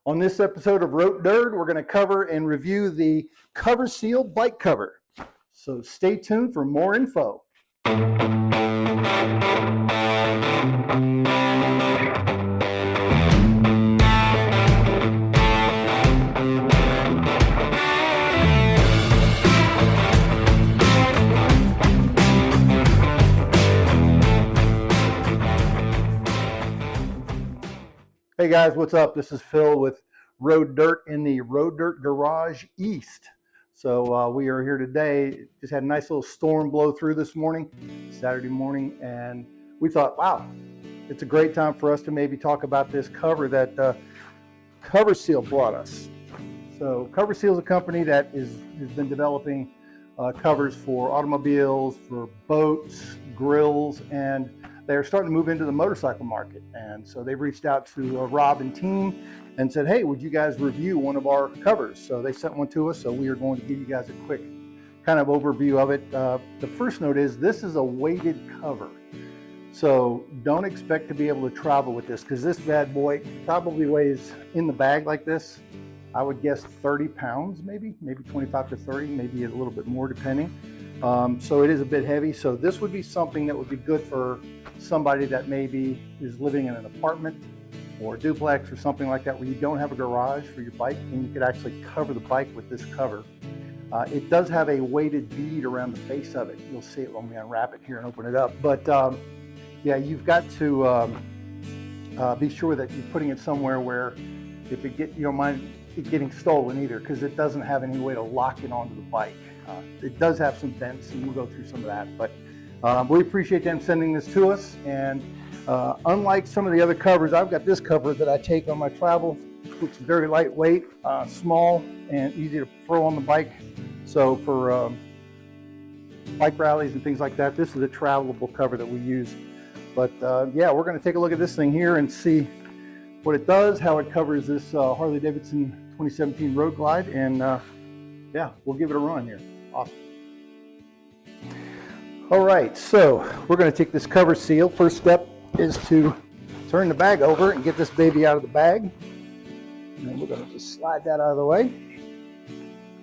On this episode of Road Dirt, we're going to cover and review the CoverSeal bike cover. So stay tuned for more info. Hey guys, what's up? This is Phil with Road Dirt in the Road Dirt Garage East. So we are here today. Just had a nice little storm blow through this morning, Saturday morning, and we thought, wow, it's a great time for us to maybe talk about this cover that CoverSeal brought us. So CoverSeal is a company that has been developing covers for automobiles, for boats, grills, and they're starting to move into the motorcycle market. And so they've reached out to Rob and team and said, hey, would you guys review one of our covers? So they sent one to us, so we are going to give you guys a quick kind of overview of it. The first note is this is a weighted cover. So don't expect to be able to travel with this, because this bad boy probably weighs in the bag like this, I would guess 30 pounds, maybe 25 to 30, maybe a little bit more depending. So it is a bit heavy. So this would be something that would be good for somebody that maybe is living in an apartment or a duplex or something like that, where you don't have a garage for your bike, and you could actually cover the bike with this cover. It does have a weighted bead around the base of it. You'll see it when we unwrap it here and open it up. But yeah, you've got to be sure that you're putting it somewhere where if you don't mind it getting stolen either, because it doesn't have any way to lock it onto the bike. It does have some vents, and we'll go through some of that, but we appreciate them sending this to us. And unlike some of the other covers, I've got this cover that I take on my travel, which is very lightweight, small, and easy to throw on the bike. So for bike rallies and things like that, this is a travelable cover that we use. But yeah, we're going to take a look at this thing here and see what it does, how it covers this Harley-Davidson 2017 Road Glide, and yeah, we'll give it a run here. Awesome. All right, so we're going to take this CoverSeal. First step is to turn the bag over and get this baby out of the bag. And then we're going to just slide that out of the way.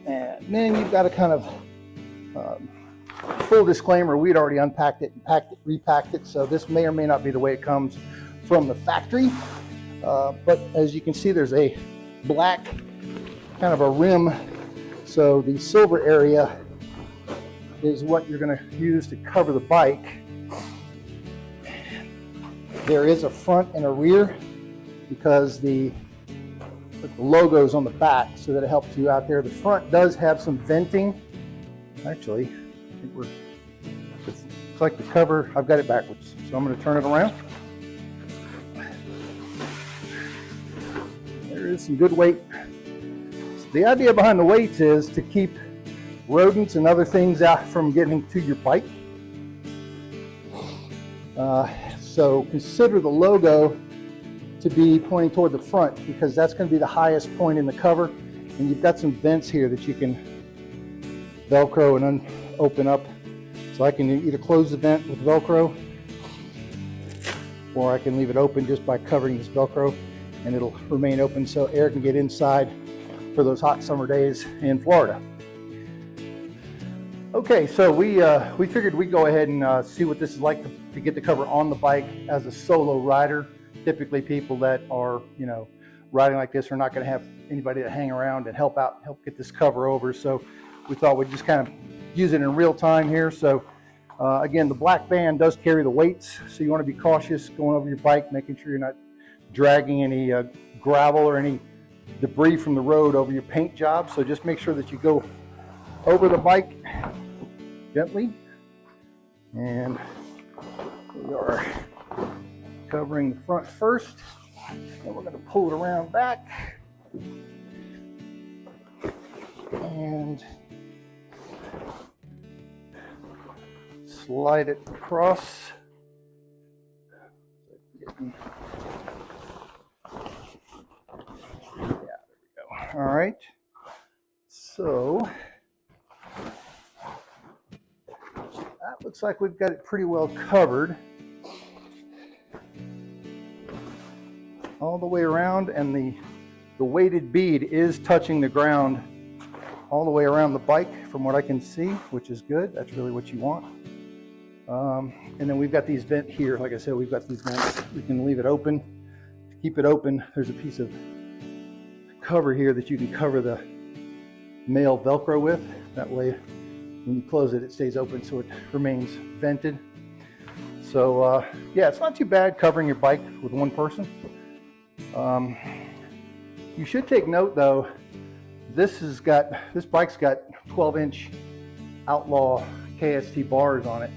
And then you've got to kind of, full disclaimer, we'd already unpacked it and repacked it. So this may or may not be the way it comes from the factory. But as you can see, there's a black kind of a rim. So the silver area is what you're going to use to cover the bike. There is a front and a rear, because the logo's on the back, so that it helps you out there. The front does have some venting. Actually, I think it's like the cover, I've got it backwards, so I'm going to turn it around. There is some good weight. So the idea behind the weights is to keep rodents and other things out from getting to your bike. So consider the logo to be pointing toward the front, because that's going to be the highest point in the cover. And you've got some vents here that you can Velcro and open up. So I can either close the vent with Velcro, or I can leave it open just by covering this Velcro, and it'll remain open so air can get inside for those hot summer days in Florida. Okay, so we figured we'd go ahead and see what this is like to get the cover on the bike as a solo rider. Typically people that are, riding like this are not going to have anybody to hang around and help get this cover over. So we thought we'd just kind of use it in real time here. So again, the black band does carry the weights, so you want to be cautious going over your bike, making sure you're not dragging any gravel or any debris from the road over your paint job. So just make sure that you go over the bike gently, and we are covering the front first, and we're going to pull it around back and slide it across. Yeah, there we go. All right, so that looks like we've got it pretty well covered all the way around, and the the weighted bead is touching the ground all the way around the bike from what I can see, which is good. That's really what you want. And then we've got these vents here. Like I said, we've got these vents. We can leave it open. To keep it open, there's a piece of cover here that you can cover the male Velcro with. That way, when you close it, it stays open so it remains vented. So yeah, it's not too bad covering your bike with one person. You should take note though, this bike's got 12-inch Outlaw KST bars on it,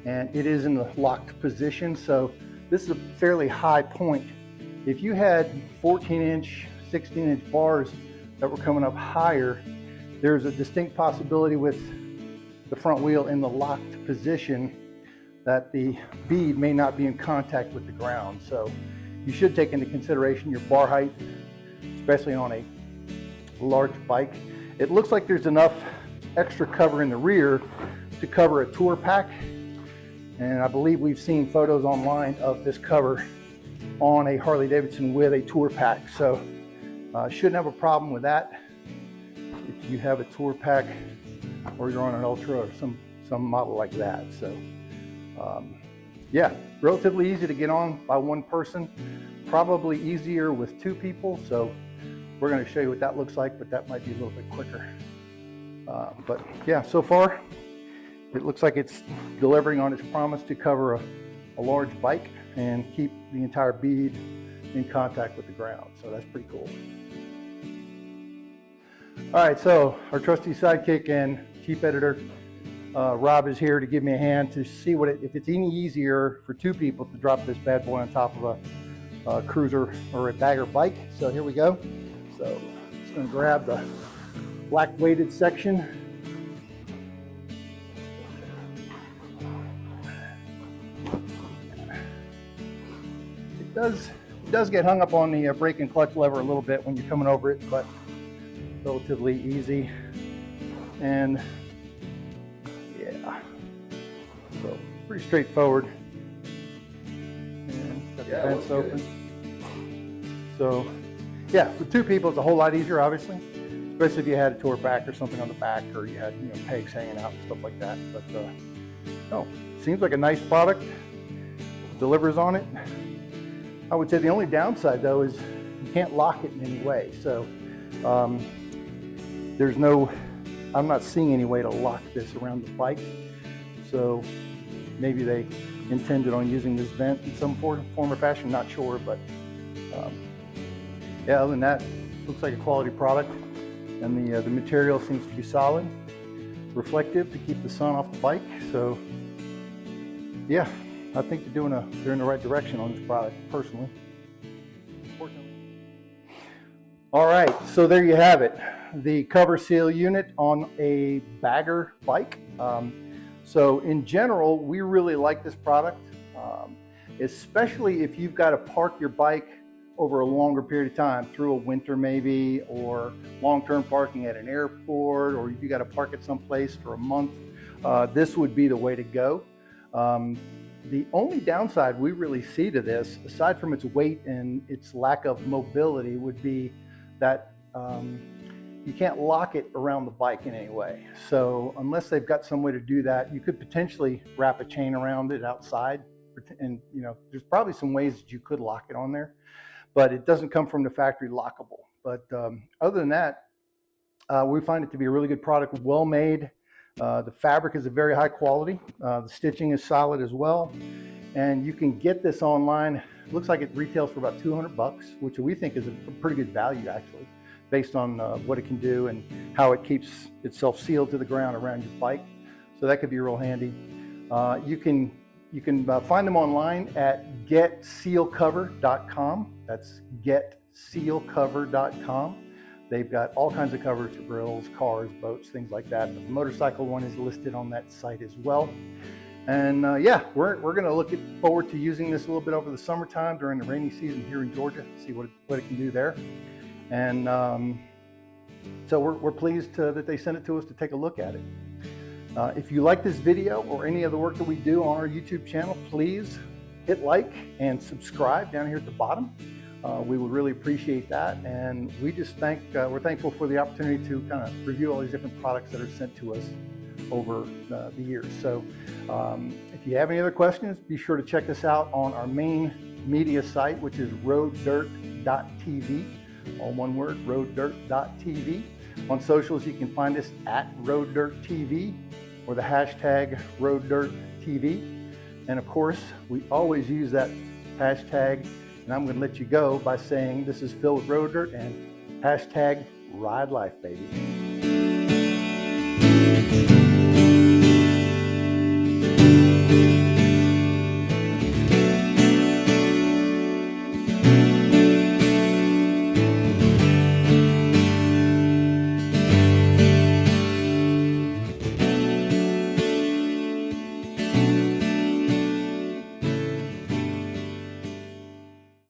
and it is in the locked position, so this is a fairly high point. If you had 14-inch, 16-inch bars that were coming up higher, there's a distinct possibility with the front wheel in the locked position that the bead may not be in contact with the ground. So you should take into consideration your bar height, especially on a large bike. It looks like there's enough extra cover in the rear to cover a tour pack, and I believe we've seen photos online of this cover on a Harley Davidson with a tour pack, so shouldn't have a problem with that if you have a tour pack or you're on an Ultra or some model like that. So yeah, relatively easy to get on by one person, probably easier with two people. So we're going to show you what that looks like, but that might be a little bit quicker. But yeah, so far it looks like it's delivering on its promise to cover a large bike and keep the entire bead in contact with the ground. So that's pretty cool. All right, so our trusty sidekick and chief editor, Rob, is here to give me a hand to see if it's any easier for two people to drop this bad boy on top of a cruiser or a bagger bike. So here we go. So I'm just going to grab the black weighted section. It does get hung up on the brake and clutch lever a little bit when you're coming over it, but relatively easy. And yeah, so pretty straightforward. And got the vents open. So yeah, with two people it's a whole lot easier, obviously, especially if you had a tour pack or something on the back, or you had pegs hanging out and stuff like that. But no, seems like a nice product. Delivers on it. I would say the only downside though is you can't lock it in any way. So I'm not seeing any way to lock this around the bike. So maybe they intended on using this vent in some form or fashion, not sure, but yeah, other than that, looks like a quality product, and the material seems to be solid, reflective to keep the sun off the bike. So yeah, I think they're in the right direction on this product, personally. All right, so there you have it, the CoverSeal unit on a bagger bike. So in general, we really like this product, especially if you've got to park your bike over a longer period of time, through a winter maybe, or long-term parking at an airport, or if you got to park at some place for a month. This would be the way to go. The only downside we really see to this, aside from its weight and its lack of mobility, would be that you can't lock it around the bike in any way. So unless they've got some way to do that, you could potentially wrap a chain around it outside, and there's probably some ways that you could lock it on there, but it doesn't come from the factory lockable. But other than that, we find it to be a really good product, well made. The fabric is a very high quality. The stitching is solid as well, and you can get this online. It looks like it retails for about $200, which we think is a pretty good value, actually, based on what it can do and how it keeps itself sealed to the ground around your bike. So that could be real handy. You can find them online at getsealcover.com. That's getsealcover.com. They've got all kinds of covers for grills, cars, boats, things like that. The motorcycle one is listed on that site as well. And yeah, we're going to look forward to using this a little bit over the summertime during the rainy season here in Georgia, see what it can do there. And so we're pleased that they sent it to us to take a look at it. If you like this video or any of the work that we do on our YouTube channel, please hit like and subscribe down here at the bottom. we would really appreciate that. And we just we're thankful for the opportunity to kind of review all these different products that are sent to us over the years. So if you have any other questions, be sure to check us out on our main media site, which is roaddirt.tv, all one word, roaddirt.tv. On socials, you can find us at roaddirttv or the hashtag roaddirttv. And of course, we always use that hashtag, and I'm going to let you go by saying this is Phil with Road Dirt and hashtag ride life, baby.